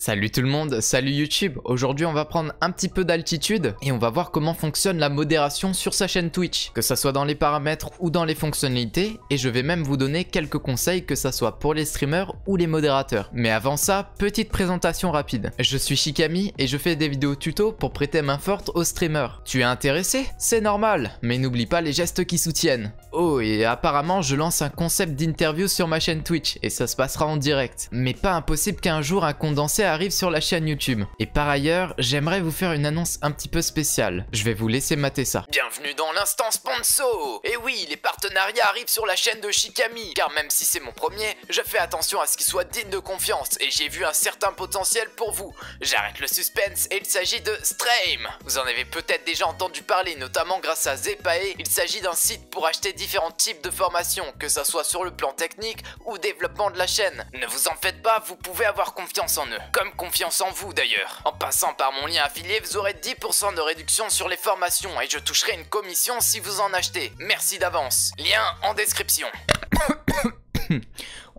Salut tout le monde, salut YouTube. Aujourd'hui on va prendre un petit peu d'altitude et on va voir comment fonctionne la modération sur sa chaîne Twitch, que ça soit dans les paramètres ou dans les fonctionnalités, et je vais même vous donner quelques conseils, que ça soit pour les streamers ou les modérateurs. Mais avant ça, petite présentation rapide. Je suis Shikami et je fais des vidéos tuto pour prêter main forte aux streamers. Tu es intéressé? C'est normal, mais n'oublie pas les gestes qui soutiennent. Oh, et apparemment je lance un concept d'interview sur ma chaîne Twitch et ça se passera en direct. Mais pas impossible qu'un jour un condensé arrive sur la chaîne YouTube. Et par ailleurs, j'aimerais vous faire une annonce un petit peu spéciale. Je vais vous laisser mater ça. Bienvenue dans l'instant sponsor. Et oui, les partenariats arrivent sur la chaîne de Shikami, car même si c'est mon premier, je fais attention à ce qu'il soit digne de confiance et j'ai vu un certain potentiel pour vous. J'arrête le suspense et il s'agit de Stream. Vous en avez peut-être déjà entendu parler, notamment grâce à Zepae. Il s'agit d'un site pour acheter différents types de formations, que ça soit sur le plan technique ou développement de la chaîne. Ne vous en faites pas, vous pouvez avoir confiance en eux. Comme confiance en vous d'ailleurs. En passant par mon lien affilié, vous aurez 10% de réduction sur les formations et je toucherai une commission si vous en achetez. Merci d'avance. Lien en description.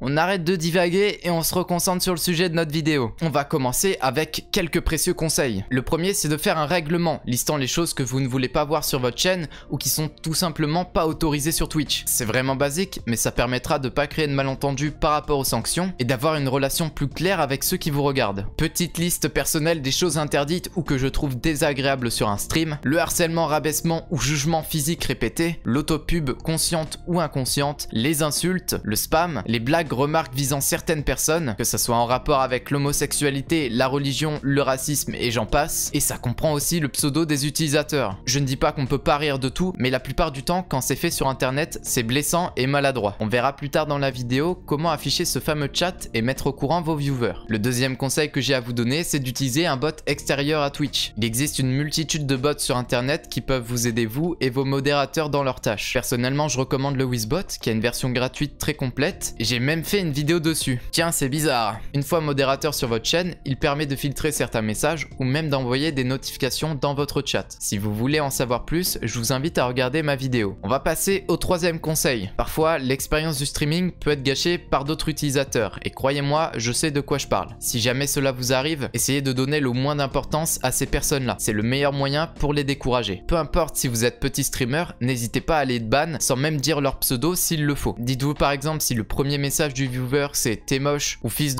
On arrête de divaguer et on se reconcentre sur le sujet de notre vidéo. On va commencer avec quelques précieux conseils. Le premier, c'est de faire un règlement listant les choses que vous ne voulez pas voir sur votre chaîne ou qui sont tout simplement pas autorisées sur Twitch. C'est vraiment basique, mais ça permettra de pas créer de malentendus par rapport aux sanctions et d'avoir une relation plus claire avec ceux qui vous regardent. Petite liste personnelle des choses interdites ou que je trouve désagréables sur un stream: le harcèlement, rabaissement ou jugement physique répété, l'autopub consciente ou inconsciente, les insultes, le spam, les blagues, remarques visant certaines personnes, que ça soit en rapport avec l'homosexualité, la religion, le racisme et j'en passe, et ça comprend aussi le pseudo des utilisateurs. Je ne dis pas qu'on peut pas rire de tout, mais la plupart du temps, quand c'est fait sur internet, c'est blessant et maladroit. On verra plus tard dans la vidéo comment afficher ce fameux chat et mettre au courant vos viewers. Le deuxième conseil que j'ai à vous donner, c'est d'utiliser un bot extérieur à Twitch. Il existe une multitude de bots sur internet qui peuvent vous aider vous et vos modérateurs dans leurs tâches. Personnellement, je recommande le Wizbot, qui a une version gratuite très complète, et j'ai même fait une vidéo dessus. Tiens, c'est bizarre. Une fois modérateur sur votre chaîne, il permet de filtrer certains messages ou même d'envoyer des notifications dans votre chat. Si vous voulez en savoir plus, je vous invite à regarder ma vidéo. On va passer au troisième conseil. Parfois, l'expérience du streaming peut être gâchée par d'autres utilisateurs et croyez-moi, je sais de quoi je parle. Si jamais cela vous arrive, essayez de donner le moins d'importance à ces personnes-là. C'est le meilleur moyen pour les décourager. Peu importe si vous êtes petit streamer, n'hésitez pas à les ban sans même dire leur pseudo s'il le faut. Dites-vous par exemple si le premier message du viewer c'est t'es moche ou fils de...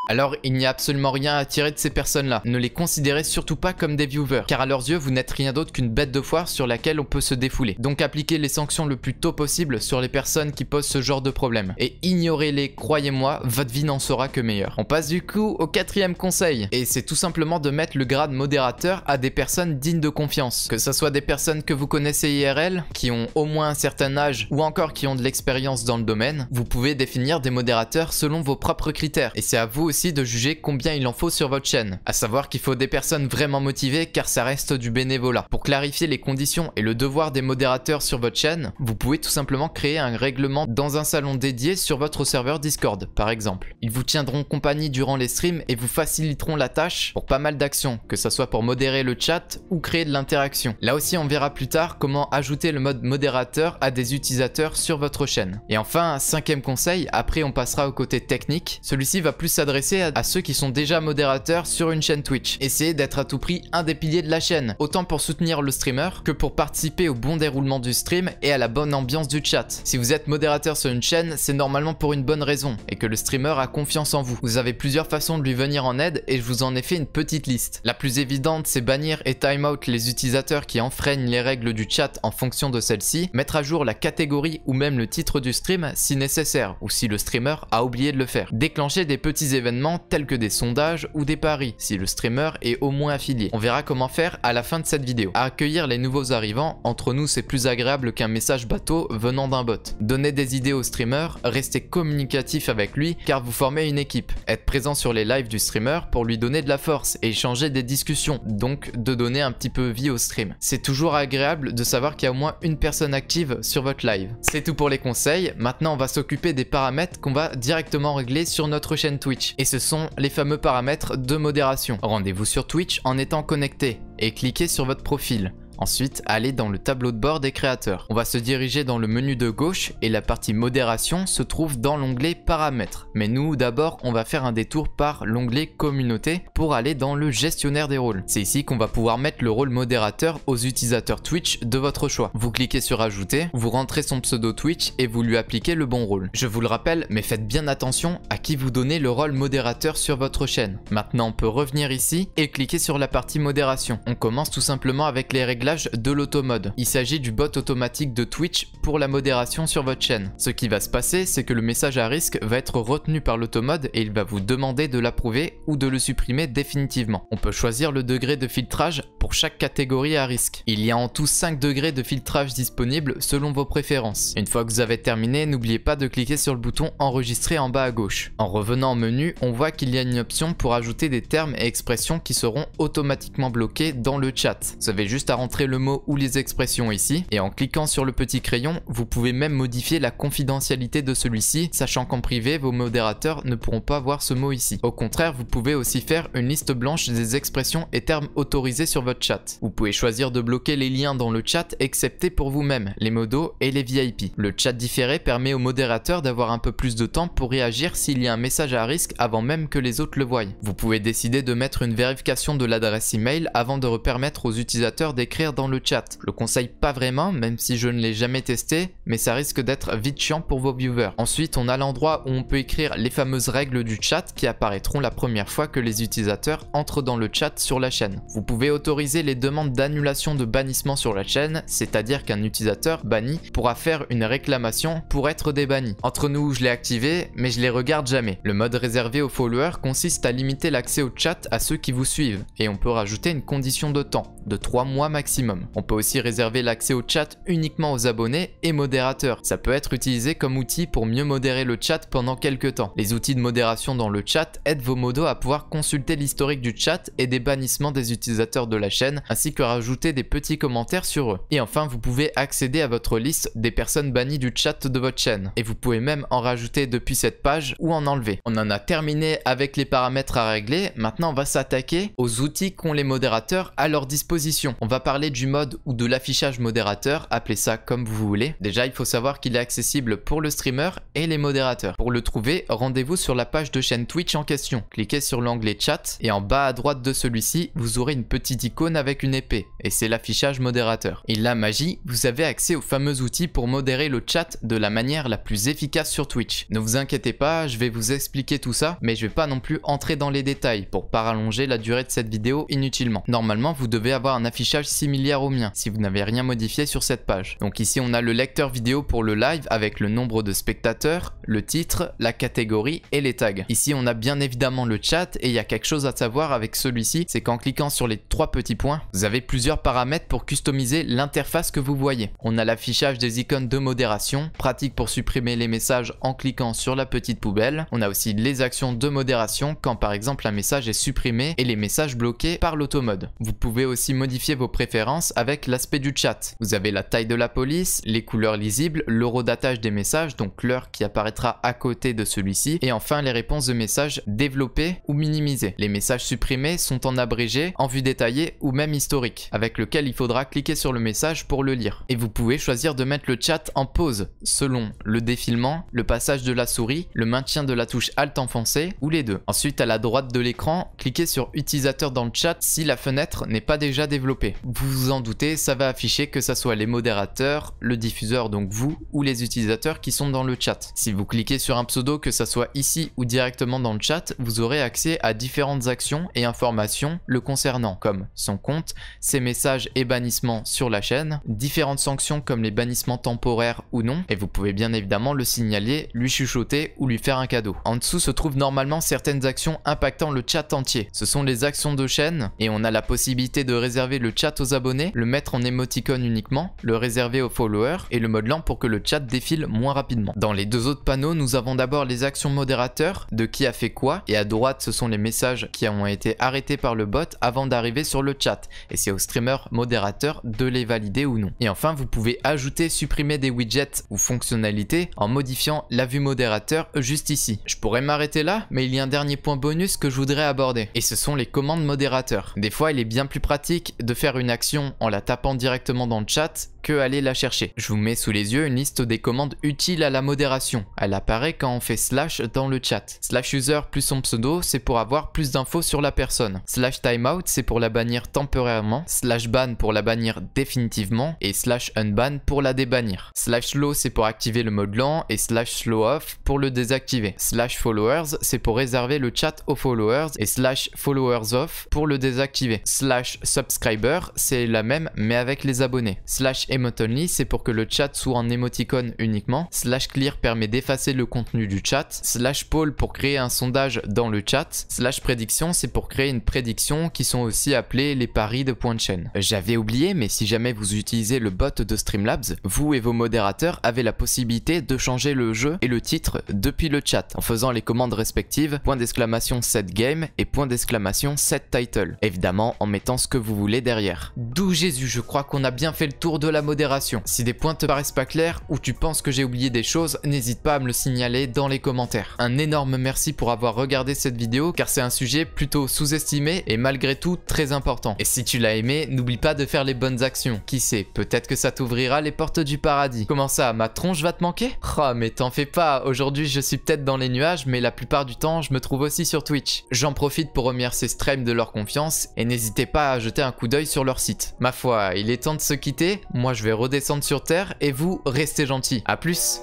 Alors il n'y a absolument rien à tirer de ces personnes-là. Ne les considérez surtout pas comme des viewers, car à leurs yeux vous n'êtes rien d'autre qu'une bête de foire sur laquelle on peut se défouler. Donc appliquez les sanctions le plus tôt possible sur les personnes qui posent ce genre de problème. Et ignorez-les, croyez-moi, votre vie n'en sera que meilleure. On passe du coup au quatrième conseil, et c'est tout simplement de mettre le grade modérateur à des personnes dignes de confiance. Que ce soit des personnes que vous connaissez IRL, qui ont au moins un certain âge, ou encore qui ont de l'expérience dans le domaine, vous pouvez définir des modérateurs selon vos propres critères. Et c'est à vous aussi de juger combien il en faut sur votre chaîne. À savoir qu'il faut des personnes vraiment motivées car ça reste du bénévolat. Pour clarifier les conditions et le devoir des modérateurs sur votre chaîne, vous pouvez tout simplement créer un règlement dans un salon dédié sur votre serveur Discord par exemple. Ils vous tiendront compagnie durant les streams et vous faciliteront la tâche pour pas mal d'actions, que ce soit pour modérer le chat ou créer de l'interaction. Là aussi on verra plus tard comment ajouter le mode modérateur à des utilisateurs sur votre chaîne. Et enfin, cinquième conseil, après on passera au côté technique. Celui-ci va plus s'adresser à ceux qui sont déjà modérateurs sur une chaîne Twitch. Essayez d'être à tout prix un des piliers de la chaîne, autant pour soutenir le streamer que pour participer au bon déroulement du stream et à la bonne ambiance du chat. Si vous êtes modérateur sur une chaîne, c'est normalement pour une bonne raison et que le streamer a confiance en vous. Vous avez plusieurs façons de lui venir en aide et je vous en ai fait une petite liste. La plus évidente, c'est bannir et timeout les utilisateurs qui enfreignent les règles du chat en fonction de celle-ci, mettre à jour la catégorie ou même le titre du stream si nécessaire ou si le streamer a oublié de le faire. Déclencher des petits événements tels que des sondages ou des paris si le streamer est au moins affilié. On verra comment faire à la fin de cette vidéo. À accueillir les nouveaux arrivants, entre nous c'est plus agréable qu'un message bateau venant d'un bot. Donner des idées au streamer, rester communicatif avec lui car vous formez une équipe. Être présent sur les lives du streamer pour lui donner de la force et échanger des discussions, donc de donner un petit peu vie au stream. C'est toujours agréable de savoir qu'il y a au moins une personne active sur votre live. C'est tout pour les conseils, maintenant on va s'occuper des paramètres qu'on va directement régler sur notre chaîne Twitch. Et ce sont les fameux paramètres de modération. Rendez-vous sur Twitch en étant connecté et cliquez sur votre profil. Ensuite, allez dans le tableau de bord des créateurs. On va se diriger dans le menu de gauche et la partie modération se trouve dans l'onglet paramètres. Mais nous, d'abord, on va faire un détour par l'onglet communauté pour aller dans le gestionnaire des rôles. C'est ici qu'on va pouvoir mettre le rôle modérateur aux utilisateurs Twitch de votre choix. Vous cliquez sur ajouter, vous rentrez son pseudo Twitch et vous lui appliquez le bon rôle. Je vous le rappelle, mais faites bien attention à qui vous donnez le rôle modérateur sur votre chaîne. Maintenant, on peut revenir ici et cliquer sur la partie modération. On commence tout simplement avec les réglages de l'automode. Il s'agit du bot automatique de Twitch pour la modération sur votre chaîne. Ce qui va se passer, c'est que le message à risque va être retenu par l'automode et il va vous demander de l'approuver ou de le supprimer définitivement. On peut choisir le degré de filtrage pour chaque catégorie à risque. Il y a en tout 5 degrés de filtrage disponibles selon vos préférences. Une fois que vous avez terminé, n'oubliez pas de cliquer sur le bouton enregistrer en bas à gauche. En revenant au menu, on voit qu'il y a une option pour ajouter des termes et expressions qui seront automatiquement bloqués dans le chat. Vous avez juste à rentrer le mot ou les expressions ici et en cliquant sur le petit crayon, vous pouvez même modifier la confidentialité de celui-ci, sachant qu'en privé, vos modérateurs ne pourront pas voir ce mot ici. Au contraire, vous pouvez aussi faire une liste blanche des expressions et termes autorisés sur votre chat. Vous pouvez choisir de bloquer les liens dans le chat excepté pour vous-même, les modos et les VIP. Le chat différé permet aux modérateurs d'avoir un peu plus de temps pour réagir s'il y a un message à risque avant même que les autres le voient. Vous pouvez décider de mettre une vérification de l'adresse email avant de permettre aux utilisateurs d'écrire dans le chat. Je le conseille pas vraiment, même si je ne l'ai jamais testé, mais ça risque d'être vite chiant pour vos viewers. Ensuite, on a l'endroit où on peut écrire les fameuses règles du chat qui apparaîtront la première fois que les utilisateurs entrent dans le chat sur la chaîne. Vous pouvez autoriser les demandes d'annulation de bannissement sur la chaîne, c'est-à-dire qu'un utilisateur banni pourra faire une réclamation pour être débanni. Entre nous, je l'ai activé, mais je les regarde jamais. Le mode réservé aux followers consiste à limiter l'accès au chat à ceux qui vous suivent, et on peut rajouter une condition de temps, de 3 mois maximum. On peut aussi réserver l'accès au chat uniquement aux abonnés et modérateurs. Ça peut être utilisé comme outil pour mieux modérer le chat pendant quelques temps. Les outils de modération dans le chat aident vos modos à pouvoir consulter l'historique du chat et des bannissements des utilisateurs de la chaîne, ainsi que rajouter des petits commentaires sur eux. Et enfin, vous pouvez accéder à votre liste des personnes bannies du chat de votre chaîne. Et vous pouvez même en rajouter depuis cette page ou en enlever. On en a terminé avec les paramètres à régler. Maintenant, on va s'attaquer aux outils qu'ont les modérateurs à leur disposition. On va parler du mode ou de l'affichage modérateur, appelez ça comme vous voulez. Déjà, il faut savoir qu'il est accessible pour le streamer et les modérateurs. Pour le trouver, rendez-vous sur la page de chaîne Twitch en question. Cliquez sur l'onglet chat et en bas à droite de celui-ci, vous aurez une petite icône avec une épée et c'est l'affichage modérateur. Et la magie, vous avez accès au fameux outil pour modérer le chat de la manière la plus efficace sur Twitch. Ne vous inquiétez pas, je vais vous expliquer tout ça, mais je vais pas non plus entrer dans les détails pour pas rallonger la durée de cette vidéo inutilement. Normalement, vous devez avoir un affichage similaire au mien si vous n'avez rien modifié sur cette page. Donc ici, on a le lecteur vidéo pour le live avec le nombre de spectateurs, le titre, la catégorie et les tags. Ici, on a bien évidemment le chat et il y a quelque chose à savoir avec celui-ci, c'est qu'en cliquant sur les 3 petits points, vous avez plusieurs paramètres pour customiser l'interface que vous voyez. On a l'affichage des icônes de modération, pratique pour supprimer les messages en cliquant sur la petite poubelle. On a aussi les actions de modération quand par exemple un message est supprimé et les messages bloqués par l'automode. Vous pouvez aussi modifier vos préférences avec l'aspect du chat. Vous avez la taille de la police, les couleurs lisibles, l'horodatage des messages, donc l'heure qui apparaîtra à côté de celui-ci, et enfin les réponses de messages développées ou minimisées. Les messages supprimés sont en abrégé, en vue détaillée ou même historique, avec lequel il faudra cliquer sur le message pour le lire. Et vous pouvez choisir de mettre le chat en pause, selon le défilement, le passage de la souris, le maintien de la touche Alt enfoncée ou les deux. Ensuite, à la droite de l'écran, cliquez sur utilisateur dans le chat si la fenêtre n'est pas déjà développée. Vous vous en doutez, ça va afficher que ça soit les modérateurs, le diffuseur donc vous, ou les utilisateurs qui sont dans le chat. Si vous cliquez sur un pseudo, que ça soit ici ou directement dans le chat, vous aurez accès à différentes actions et informations le concernant, comme son compte, ses messages et bannissements sur la chaîne, différentes sanctions comme les bannissements temporaires ou non, et vous pouvez bien évidemment le signaler, lui chuchoter ou lui faire un cadeau. En dessous se trouvent normalement certaines actions impactant le chat entier. Ce sont les actions de chaîne, et on a la possibilité de réserver le chat aux abonnés, le mettre en émoticône uniquement, le réserver aux followers, et le mode lent pour que le chat défile moins rapidement. Dans les deux autres panneaux, nous avons d'abord les actions modérateurs, de qui a fait quoi, et à droite ce sont les messages qui ont été arrêtés par le bot avant d'arriver sur le chat, et c'est au streamer streamer modérateur de les valider ou non. Et enfin, vous pouvez ajouter, supprimer des widgets ou fonctionnalités en modifiant la vue modérateur juste ici. Je pourrais m'arrêter là, mais il y a un dernier point bonus que je voudrais aborder. Et ce sont les commandes modérateurs. Des fois, il est bien plus pratique de faire une action en la tapant directement dans le chat que aller la chercher. Je vous mets sous les yeux une liste des commandes utiles à la modération. Elle apparaît quand on fait slash dans le chat. Slash user plus son pseudo, c'est pour avoir plus d'infos sur la personne. Slash timeout, c'est pour la bannir temporairement. Slash ban pour la bannir définitivement. Et slash unban pour la débannir. Slash slow, c'est pour activer le mode lent. Et slash slow off pour le désactiver. Slash followers, c'est pour réserver le chat aux followers. Et slash followers off pour le désactiver. Slash subscriber, c'est la même mais avec les abonnés. Slash emote only, c'est pour que le chat soit en émoticône uniquement. Slash clear permet d'effacer le contenu du chat. Slash poll pour créer un sondage dans le chat. Slash prédiction, c'est pour créer une prédiction qui sont aussi appelées les paris de point de chaîne. J'avais oublié, mais si jamais vous utilisez le bot de Streamlabs, vous et vos modérateurs avez la possibilité de changer le jeu et le titre depuis le chat en faisant les commandes respectives .d'exclamation set game et .d'exclamation set title. Évidemment en mettant ce que vous voulez derrière. D'où Jésus, je crois qu'on a bien fait le tour de la modération. Si des points te paraissent pas clairs ou tu penses que j'ai oublié des choses, n'hésite pas à me le signaler dans les commentaires. Un énorme merci pour avoir regardé cette vidéo car c'est un sujet plutôt sous-estimé et malgré tout très important. Et si tu l'as aimé, n'oublie pas de faire les bonnes actions. Qui sait, peut-être que ça t'ouvrira les portes du paradis. Comment ça, ma tronche va te manquer? Oh mais t'en fais pas, aujourd'hui je suis peut-être dans les nuages mais la plupart du temps je me trouve aussi sur Twitch. J'en profite pour remercier Stream de leur confiance et n'hésitez pas à jeter un coup d'œil sur leur site. Ma foi, il est temps de se quitter, moi je vais redescendre sur terre et vous restez gentils. A plus.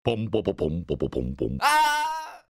Pom pom pom pom pom pom pom. Ah